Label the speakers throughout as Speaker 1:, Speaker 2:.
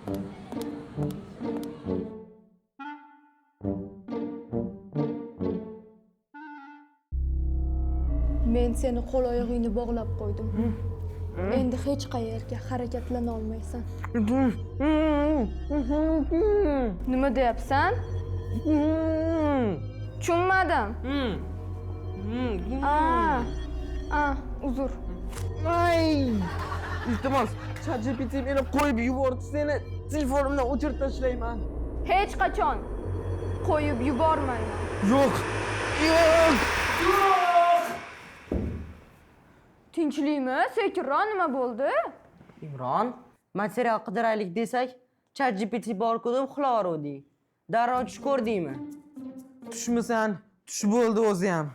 Speaker 1: Men seni qo'l oyog'ingni bog'lab qo'ydim. Endi hech qayerga harakatlana olmaysan. Nima deyapsan? Tushunmadim. Uzr.
Speaker 2: Ay! Iltimos, ChatGPT meni qo'yib yubordi, seni telefonimdan o'chirib tashlayman.
Speaker 1: Hech qachon qo'yib yubormayman.
Speaker 2: Yo'q. Yo'q.
Speaker 1: Tinchlikmi? Sekinroq nima bo'ldi?
Speaker 3: Imron, material qidiraylik desak, ChatGPT bor-ku deb uxlaveruvding. Darrov tush ko'rdingmi?
Speaker 2: Tushmisan, tush bo'ldi o'zi ham.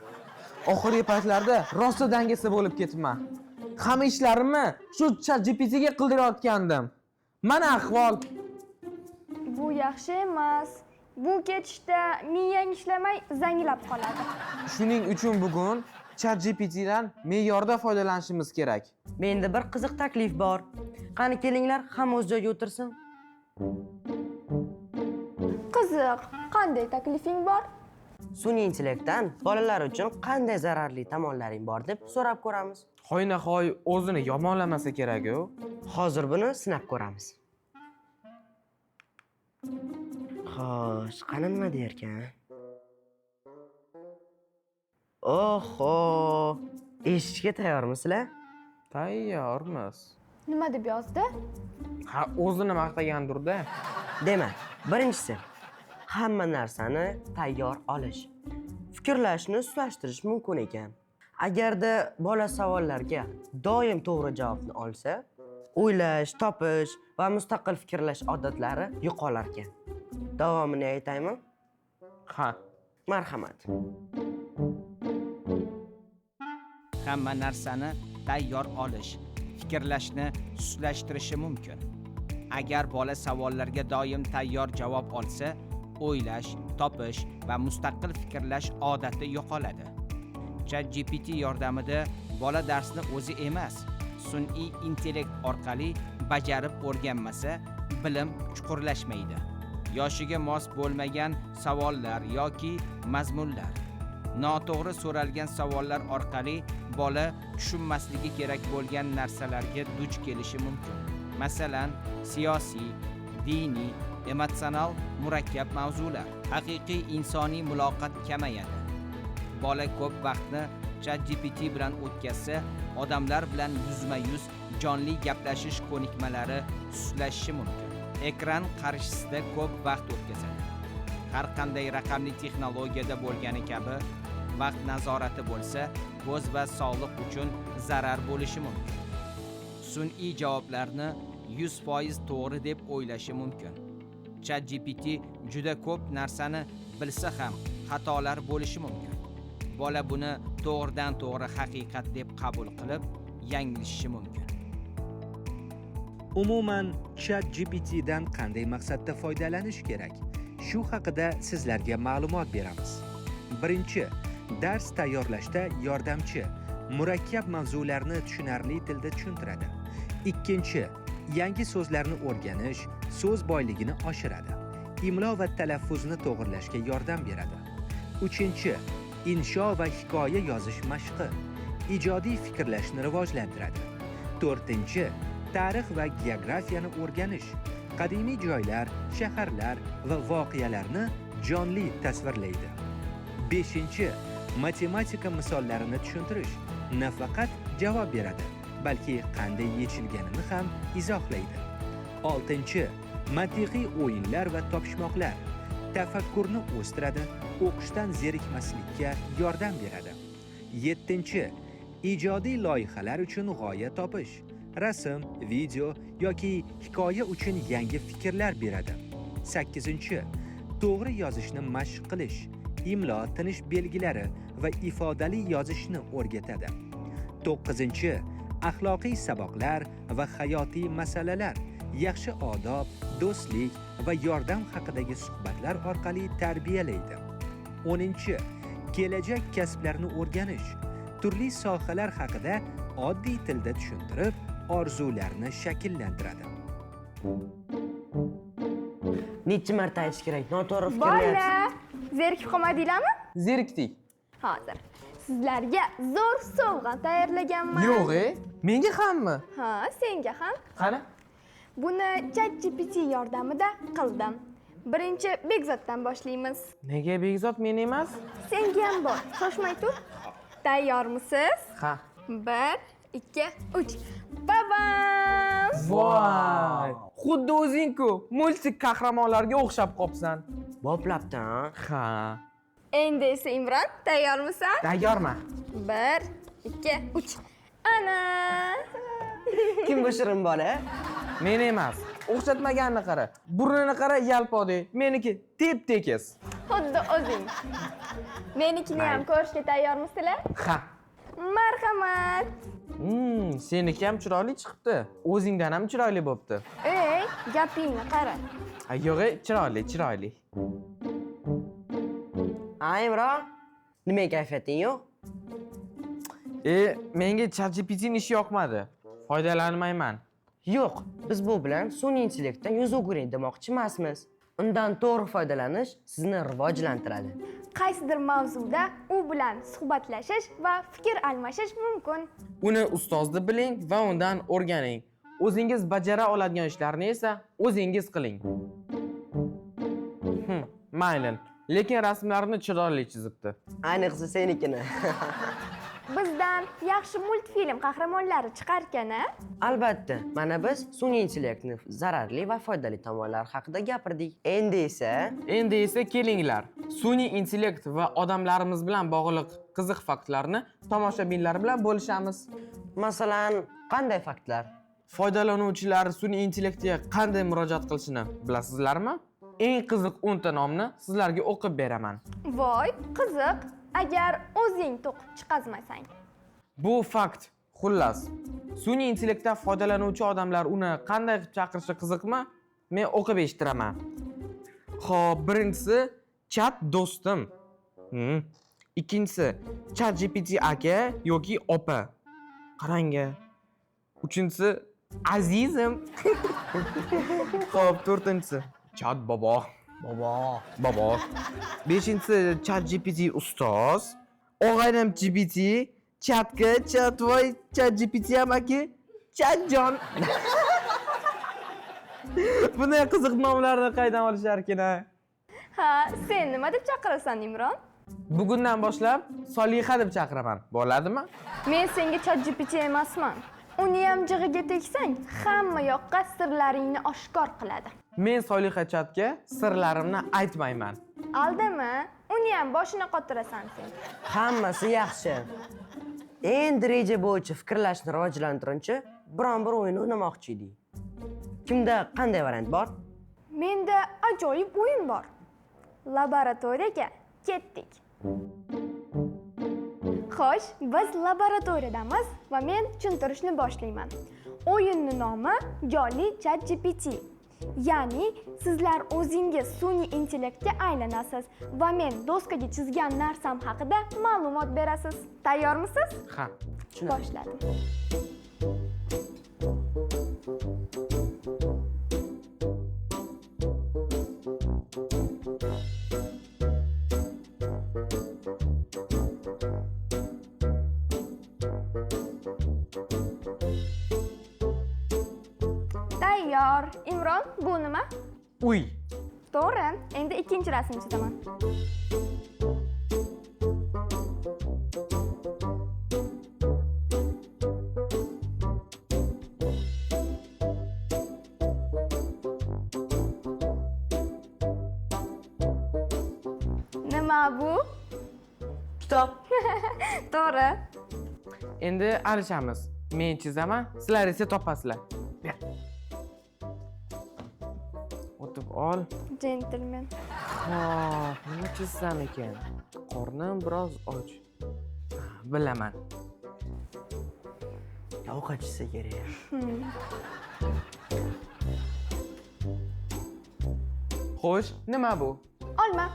Speaker 2: Oxirgi paytlarda rosa dangasa bo'lib ketibman. Hamma ishlarimni shu ChatGPT ga qildirayotgandim. Mana ahvol.
Speaker 1: Bu yaxshi emas. Bu ketishda miyang ishlamay zanglab qoladi.
Speaker 2: Shuning uchun bugun ChatGPT dan me'yorda foydalanishimiz kerak.
Speaker 3: Menda bir qiziq taklif bor. Qani kelinglar, hamma o'z joyiga o'tirsin.
Speaker 1: Qiziq, qanday taklifing bor?
Speaker 3: Sun'iy intellektdan bolalar uchun qanday zararli tomonlaring bor deb so'rab ko'ramiz.
Speaker 2: Hoynahoy o'zini yomonlamasa kerak-ku.
Speaker 3: Hozir buni sinab ko'ramiz. Xo'sh, qani nima derkan? Oho! Eshitishga tayyormisizlar?
Speaker 2: Tayyormiz.
Speaker 1: Nima deb yozdi?
Speaker 2: Ha, o'zini maqtagandir-da.
Speaker 3: Demak, birinchisi hamma narsani tayyor olish. Fikrlashni suslashtirish mumkin ekan. Agarda bola savollarga doim to'g'ri javobni olsa, o'ylash, topish va mustaqil fikrlash odatlari yo'qolar ekan. Davomini aytaymi?
Speaker 2: Ha.
Speaker 3: Marhamat.
Speaker 4: Hamma narsani tayyor olish fikrlashni suslashtirishi mumkin. Agar bola savollarga doim tayyor javob olsa, o'ylash, topish va mustaqil fikrlash odati yo'qoladi. ChatGPT yordamida bola darsni o'zi emas, sun'iy intellekt orqali bajarib o'rganmasa, bilim chuqurlashmaydi. Yoshiga mos bo'lmagan savollar yoki mazmunlar, noto'g'ri so'ralgan savollar orqali bola tushunmasligi kerak bo'lgan narsalarga duch kelishi mumkin. Masalan, siyosiy, diniy, emotsional murakkab mavzular. Haqiqiy insoniy muloqot kamayadi. Bola ko'p vaqtni ChatGPT bilan o'tkazsa, odamlar bilan yuzma-yuz jonli gaplashish ko'nikmalari suslashishi mumkin. Ekran qarshisida ko'p vaqt o'tkazadi. Har qanday raqamli texnologiyada bo'lgani kabi, vaqt nazorati bo'lsa, ko'z va sog'liq uchun zarar bo'lishi mumkin. Sun'iy javoblarni 100% to'g'ri deb o'ylashi mumkin. ChatGPT juda ko'p narsani bilsa ham xatolar bo'lishi mumkin. Bola buni to'g'ridan to'g'ri haqiqat deb qabul qilib, yanglishishi mumkin.
Speaker 5: Umuman ChatGPT dan qanday maqsadda foydalanish kerak? Shu haqida sizlarga ma'lumot beramiz. Birinchi, dars tayyorlashda yordamchi, murakkab mavzularni tushunarli tilda tushuntiradi. Ikkinchi, yangi so'zlarni o'rganish, so'z boyligini oshiradi. Imlo va talaffuzni to'g'rilashga yordam beradi. Uchinchi, insho va hikoya yozish mashqi, ijodiy fikrlashni rivojlantiradi. To'rtinchi, tarix va geografiyani o'rganish, qadimiy joylar, shaharlar va voqealarni jonli tasvirlaydi. Beshinchi, matematika misollarini tushuntirish, nafaqat javob beradi, balki qanday yechilganini ham izohlaydi. Oltinchi, mantiqiy o'yinlar va topishmoqlar tafakkurni o'stiradi, o'qishdan zerikmaslikka yordam beradi. Yettinchi, ijodiy loyihalar uchun g'oya topish, rasm, video yoki hikoya uchun yangi fikrlar beradi. Sakkizinchi, to'g'ri yozishni mashq qilish, imlo, tinish belgilari va ifodali yozishni o'rgatadi. To'qqizinchi, axloqiy saboqlar va hayotiy masalalar, yaxshi odob, do'stlik va yordam haqidagi suhbatlar orqali tarbiyalaydi. 10. Kelajak kasblarini o'rganish, turli sohalar haqida oddiy tilda tushuntirib, orzularni shakllantiradi.
Speaker 3: necha marta aytish kerak? Noto'g'ri fikrlayapsiz.
Speaker 1: Bola, zerikib qolmadinglarmi?
Speaker 2: Zerikdik.
Speaker 1: Hozir sizlarga zo'r sovg'a tayyorlaganman.
Speaker 2: Yo'q, menga hammi?
Speaker 1: Ha, senga ham.
Speaker 2: Qani?
Speaker 1: Buni ChatGPT yordamida qildim. Birinchi Bekzoddan boshlaymiz.
Speaker 2: Nega Bekzod men emas?
Speaker 1: Senga ham bor. Shoshmay tur. Tayyormisiz?
Speaker 2: Ha.
Speaker 1: 1, 2, 3. Babam!
Speaker 2: Voy! Xuddi o'zing-ku, multik qahramonlarga o'xshab qopsan.
Speaker 3: Boplabdi, ha?
Speaker 2: Ha.
Speaker 1: Endi esa Imron, tayyormisan?
Speaker 2: Tayyorman.
Speaker 1: 1, 2, 3. Ana!
Speaker 3: Kim bu shirin bola?
Speaker 2: Men emas. O'xshatmaganini qara. Burnini qara, yalpodek. Meniki tep-tekis.
Speaker 1: Xuddi o'zing. Menikini ham ko'rishga tayyormisizlar?
Speaker 2: Ha.
Speaker 1: Marhamat.
Speaker 2: Seniki ham chiroyli chiqibdi. O'zingdan ham chiroyli bo'pti.
Speaker 1: Ey, gapingni qara.
Speaker 2: Yo'q, chiroyli.
Speaker 3: Imron, nima kayfiyating yo'q?
Speaker 2: Menga ChatGPTning ishi yoqmadi. Foydalanmayman.
Speaker 3: Yo'q, biz bu bilan sun'iy intellektdan yuz o'giring demoqchi emasmiz. Undan to'g'ri foydalanish sizni rivojlantiradi.
Speaker 1: Qaysidir mavzuda u bilan suhbatlashish va fikr almashish mumkin.
Speaker 2: Uni ustozni biling va undan o'rganing. O'zingiz bajara oladigan ishlarni esa o'zingiz qiling. Mayli, lekin rasmlarni chiroyli chizibdi.
Speaker 3: Ayniqsa senikini.
Speaker 1: Bizdan yaxshi multfilm qahramonlari chiqarkan-a?
Speaker 3: Albatta, mana biz sun'iy intellektning zararli va foydali tomonlari haqida gapirdik. Endi esa
Speaker 2: kelinglar. Sun'iy intellekt va odamlarimiz bilan bog'liq qiziq faktlarni tomoshabinlar bilan bo'lishamiz.
Speaker 3: Masalan, qanday faktlar?
Speaker 2: Foydalanuvchilar sun'iy intellektga qanday murojaat qilishini bilasizlarmi? Eng qiziq 10 ta nomni sizlarga o'qib beraman.
Speaker 1: Voy, qiziq. Agar o'zing to'qib chiqazmasang.
Speaker 2: Bu fakt. Xullas, sun'iy intellektdan foydalanuvchi odamlar uni qanday qilib chaqirishi qiziqmi? Men o'qib eshittiraman. Xo'p, birinchisi chat do'stim. Ikkinchisi ChatGPT aka yoki opa. Qarang-a. Uchinchisi azizim. Xo'p, to'rtinchisi chat bobo. Bobo. Beshinchisi ChatGPT ustoz. Og'aynim GPT, chatga, chatvoy, ChatGPT ham aka, chatjon. Bunday qiziq nomlarni qaydan olishar ekan-a?
Speaker 1: Ha, sen nima deb chaqirasan, Imron?
Speaker 2: Bugundan boshlab Soliha deb chaqiraman. Bo'ladimi?
Speaker 1: Men senga ChatGPT emasman. Uni ham jig'iga tegsang, hamma yoqqa sirlaringni oshkor qiladi.
Speaker 2: Men Soliha chatga sirlarimni aytmayman.
Speaker 1: Aldama, uni ham boshini qotirasan sen.
Speaker 3: Hammasi yaxshi. Endi reja bo'yicha fikrlashni rivojlantiruvchi biron-bir o'yin o'ynamoqchi edik. Kimda qanday variant bor?
Speaker 1: Menda ajoyib o'yin bor. Laboratoriyaga ketdik. Xo'sh, biz laboratoriyadamiz va men tushuntirishni boshlayman. O'yinning nomi Jolly ChatGPT. Ya'ni sizlar o'zingiz sun'iy intellektga aylanasiz va men doskaga chizgan narsam haqida ma'lumot berasiz. Tayyormisiz?
Speaker 2: Ha.
Speaker 1: Boshladim. Tayyor. Imron, bu nima?
Speaker 2: Uy.
Speaker 1: To'g'ri. Endi ikkinchi rasm chizaman. Nima bu?
Speaker 3: Kitob.
Speaker 1: To'g'ri.
Speaker 2: Endi alishamiz. Men chizaman, sizlar esa topasizlar. O'tib ol.
Speaker 1: Gentleman.
Speaker 2: Xo'p, nima chizsam ekan? Qornim biroz och. Bilaman.
Speaker 3: Ovqat chizsa kerak.
Speaker 2: Xo'sh, nima bu?
Speaker 1: Olma.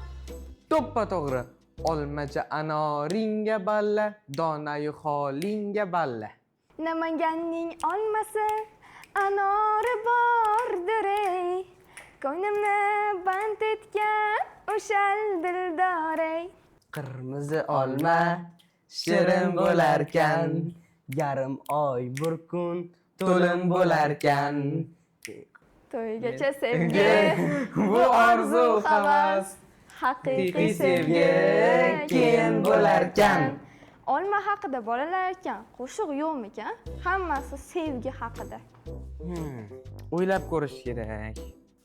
Speaker 2: To'ppa to'g'ri. Olmacha anoringga balla, donayu holingga balla.
Speaker 1: Namanganning olmasi anori bordir ey. ko'nglimni band etgan o'shal dildorey.
Speaker 3: Qirmizi olma shirin bo'larkan, yarim oy bir kun to'lim bo'larkan.
Speaker 1: To'ygacha sevgi,
Speaker 2: bu orzu havas,
Speaker 1: haqiqiy
Speaker 2: sevgi
Speaker 1: sevgi
Speaker 2: keyin bo'larkan.
Speaker 1: Olma haqida bolalar aytgan qo'shiq yo'qmikan? Hammasi sevgi haqida.
Speaker 2: O'ylab ko'rish kerak.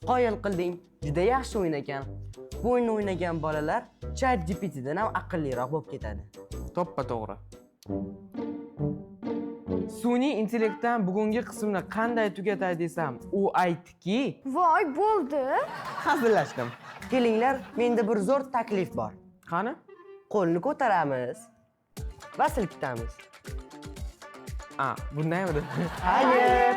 Speaker 3: Qoyil qilding, juda yaxshi o'ynagan. Bu o'yinni o'ynagan bolalar ChatGPTdan ham aqlliroq bo'lib ketadi.
Speaker 2: To'ppa to'g'ri. Sun'iy intellektdan bugungi qismni qanday tugatay desam, u aytdiki,
Speaker 1: Voy, bo'ldi.
Speaker 2: hazillashdim.
Speaker 3: Kelinglar, menda bir zo'r taklif bor.
Speaker 2: Qani?
Speaker 3: Qo'lni ko'taramiz va silkitamiz.
Speaker 2: Bunday edi.
Speaker 3: Hayır.